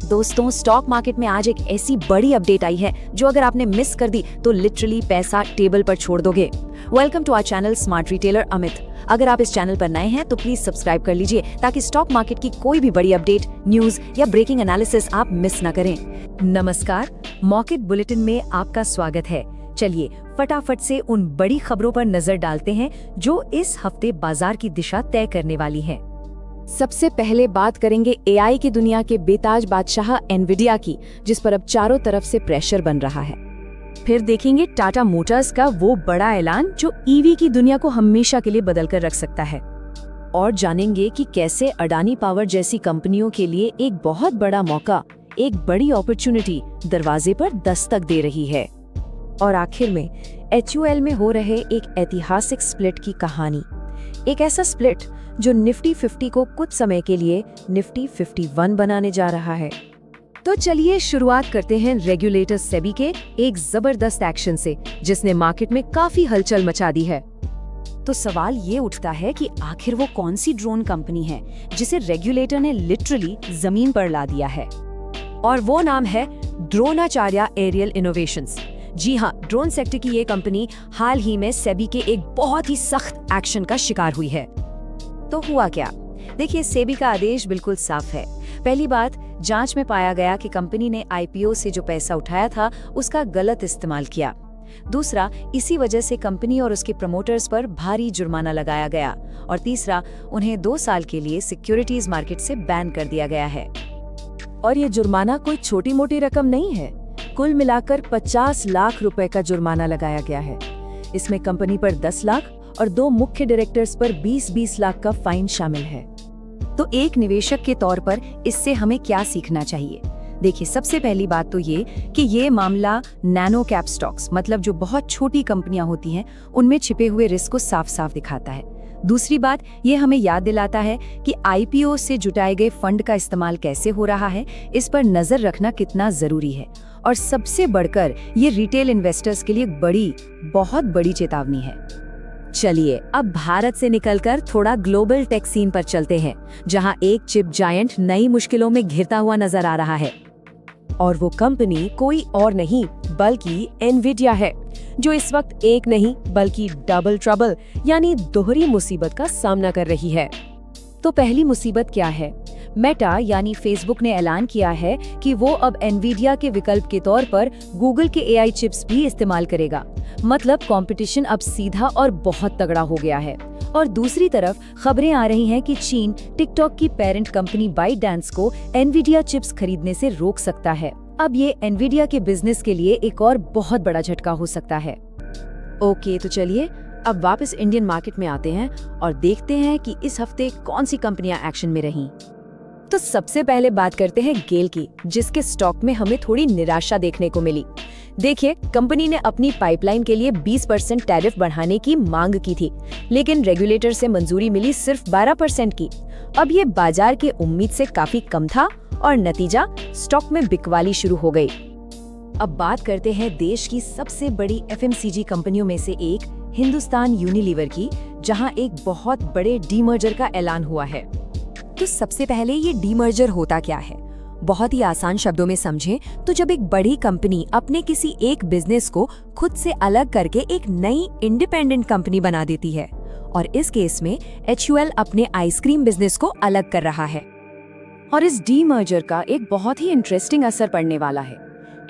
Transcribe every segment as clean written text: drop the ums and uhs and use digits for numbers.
दोस्तों, stock market में आज एक ऐसी बड़ी अपडेट आई है जो अगर आपने मिस कर दी तो लिटरली पैसा टेबल पर छोड़ दोगे। Welcome to our channel smart retailer Amit. अगर आप इस चैनल पर नए हैं तो प्लीज सब्सक्राइब कर लीजिए ताकि स्टॉक मार्केट की कोई भी बड़ी अपडेट, न्यूज या ब्रेकिंग एनालिसिस आप मिस न करें। नमस्कार, मार्केट बुलेटिन में आपका स्वागत है। चलिए फटाफट से उन बड़ी खबरों पर नजर डालते हैं जो इस हफ्ते बाजार की दिशा तय करने वाली हैं। सबसे पहले बात करेंगे एआई की दुनिया के बेताज बादशाह एनवीडिया की, जिस पर अब चारों तरफ से प्रेशर बन रहा है। फिर देखेंगे टाटा मोटर्स का वो बड़ा ऐलान जो ईवी की दुनिया को हमेशा के लिए बदल कर रख सकता है। और जानेंगे कि कैसे अडानी पावर जैसी कंपनियों के लिए एक बहुत बड़ा मौका, एक बड़ी अपॉर्चुनिटी दरवाजे पर दस्तक दे रही है। और आखिर में HUL में हो रहे एक ऐतिहासिक स्प्लिट की कहानी, एक ऐसा स्प्लिट जो निफ्टी 50 को कुछ समय के लिए निफ्टी 51 बनाने जा रहा है। तो चलिए शुरुआत करते हैं रेगुलेटर सेबी के एक जबरदस्त एक्शन से, जिसने मार्केट में काफी हलचल मचा दी है। तो सवाल ये उठता है कि आखिर वो कौन सी ड्रोन कंपनी है जिसे रेगुलेटर ने लिटरली जमीन पर ला दिया है। और वो नाम है ड्रोनाचार्य एरियल इनोवेशंस। जी हाँ, ड्रोन सेक्टर की ये कंपनी हाल ही में सेबी के एक बहुत ही सख्त एक्शन का शिकार हुई है। तो हुआ क्या? देखिए, सेबी का आदेश बिल्कुल साफ है। पहली बात, जांच में पाया गया कि कंपनी ने IPO से जो पैसा उठाया था उसका गलत इस्तेमाल किया। दूसरा, इसी वजह से कंपनी और उसके प्रमोटर्स पर भारी जुर्माना लगाया गया। और तीसरा, उन्हें 2 साल के लिए सिक्योरिटीज मार्केट से बैन कर दिया गया है। और ये जुर्माना कोई छोटी मोटी रकम नहीं है, कुल मिलाकर 50 लाख रुपए का जुर्माना लगाया गया है। इसमें कंपनी पर 10 लाख और 2 मुख्य डायरेक्टर्स पर 20-20 लाख का फाइन शामिल है। तो एक निवेशक के तौर पर इससे हमें क्या सीखना चाहिए? देखिए, सबसे पहली बात तो ये कि ये मामला नैनो कैप स्टॉक्स, मतलब जो बहुत छोटी कंपनियां होती हैं, उनमें छिपे हुए रिस्क को साफ साफ दिखाता है। दूसरी बात, ये हमें याद दिलाता है कि IPO से जुटाए गए फंड का इस्तेमाल कैसे हो रहा है, इस पर नजर रखना कितना जरूरी है। और सबसे बढ़कर ये रिटेल इन्वेस्टर्स के लिए बहुत बड़ी चेतावनी है। चलिए अब भारत से निकलकर थोड़ा ग्लोबल टेक सीन पर चलते हैं, जहां एक चिप जायंट नई मुश्किलों में घिरता हुआ नजर आ रहा है। और वो कंपनी कोई और नहीं बल्कि एनवीडिया है, जो इस वक्त एक नहीं बल्कि डबल ट्रबल यानी दोहरी मुसीबत का सामना कर रही है। तो पहली मुसीबत क्या है? मेटा यानी फेसबुक ने ऐलान किया है कि वो अब एनवीडिया के विकल्प के तौर पर गूगल के AI चिप्स भी इस्तेमाल करेगा। मतलब कंपटीशन अब सीधा और बहुत तगड़ा हो गया है। और दूसरी तरफ खबरें आ रही हैं कि चीन टिकटॉक की पेरेंट कंपनी बाइटडांस को एनवीडिया चिप्स खरीदने से रोक सकता है। अब ये एनवीडिया के बिजनेस के लिए एक और बहुत बड़ा झटका हो सकता है। ओके, तो चलिए अब वापस इंडियन मार्केट में आते हैं और देखते हैं कि इस हफ्ते कौन सी कंपनियां एक्शन में रहीं। तो सबसे पहले बात करते हैं गेल की, जिसके स्टॉक में हमें थोड़ी निराशा देखने को मिली। देखिए, कंपनी ने अपनी पाइपलाइन के लिए 20% टैरिफ बढ़ाने की मांग की थी, लेकिन रेगुलेटर से मंजूरी मिली सिर्फ 12% की। अब ये बाजार के उम्मीद से काफी कम था और नतीजा, स्टॉक में बिकवाली शुरू हो गई। अब बात करते हैं देश की सबसे बड़ी FMCG कंपनियों में से एक हिंदुस्तान यूनिलीवर की, जहां एक बहुत बड़े डीमर्जर का ऐलान हुआ है। तो सबसे पहले ये डीमर्जर होता क्या है? बहुत ही आसान शब्दों में समझें तो जब एक बड़ी कंपनी अपने किसी एक बिजनेस को खुद से अलग करके एक नई इंडिपेंडेंट कंपनी बना देती है। और इस केस में HUL अपने आइसक्रीम बिजनेस को अलग कर रहा है। और इस डीमर्जर का एक बहुत ही इंटरेस्टिंग असर पड़ने वाला है।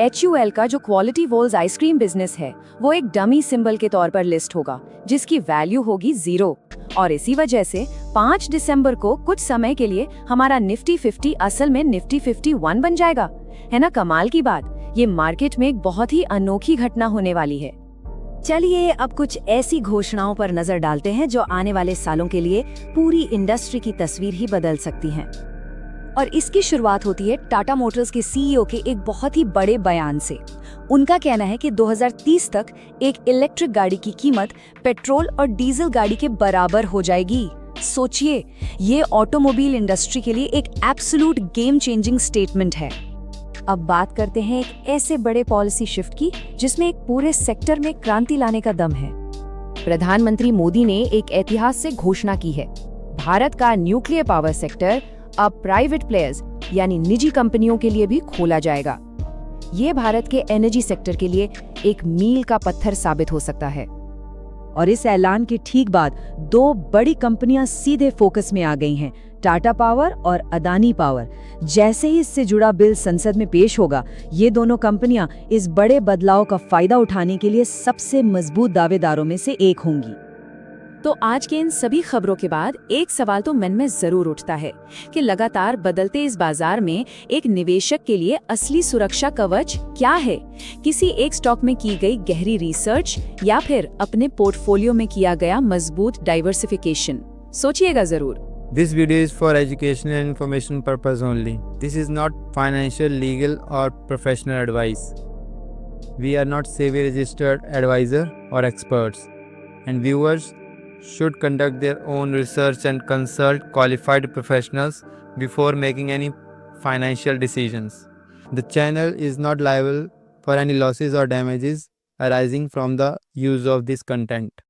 HUL का जो क्वालिटी वॉल्स आइसक्रीम बिजनेस है, वो एक डमी सिंबल के तौर पर लिस्ट होगा, जिसकी वैल्यू होगी 0। और इसी वजह से 5 दिसंबर को कुछ समय के लिए हमारा निफ्टी 50 असल में निफ्टी 51 बन जाएगा। है ना कमाल की बात? ये मार्केट में एक बहुत ही अनोखी घटना होने वाली है। चलिए अब कुछ ऐसी घोषणाओं पर नजर डालते हैं जो आने वाले सालों के लिए पूरी इंडस्ट्री की तस्वीर ही बदल सकती हैं। और इसकी शुरुआत होती है टाटा मोटर्स के CEO के एक बहुत ही बड़े बयान से। उनका कहना है कि 2030 तक एक इलेक्ट्रिक गाड़ी की कीमत पेट्रोल और डीजल गाड़ी के बराबर हो जाएगी। सोचिए, ये ऑटोमोबाइल इंडस्ट्री के लिए एक एब्सोल्यूट गेम चेंजिंग स्टेटमेंट है। अब बात करते हैं एक ऐसे बड़े पॉलिसी शिफ्ट की जिसमें एक पूरे सेक्टर में क्रांति लाने का दम है। प्रधानमंत्री मोदी ने एक ऐतिहासिक घोषणा की है। भारत का न्यूक्लियर पावर सेक्टर अब प्राइवेट प्लेयर्स यानी निजी कंपनियों के लिए भी खोला जाएगा। ये भारत के एनर्जी सेक्टर के लिए एक मील का पत्थर साबित हो सकता है। और इस ऐलान के ठीक बाद दो बड़ी कंपनियां सीधे फोकस में आ गई हैं, टाटा पावर और अदानी पावर। जैसे ही इससे जुड़ा बिल संसद में पेश होगा, ये दोनों कंपनियां इस बड़े बदलाव का फायदा उठाने के लिए सबसे मजबूत दावेदारों में से एक होंगी। तो आज के इन सभी खबरों के बाद एक सवाल तो मन में जरूर उठता है कि लगातार बदलते इस बाजार में एक निवेशक के लिए असली सुरक्षा कवच क्या है? किसी एक स्टॉक में की गई गहरी रिसर्च या फिर अपने पोर्टफोलियो में किया गया मजबूत डाइवर्सिफिकेशन? सोचिएगा जरूर। This video is for educational and information purpose only. This is not financial, legal or professional advice. We are not SEBI registered advisor or experts, and viewers should conduct their own research and consult qualified professionals before making any financial decisions. The channel is not liable for any losses or damages arising from the use of this content.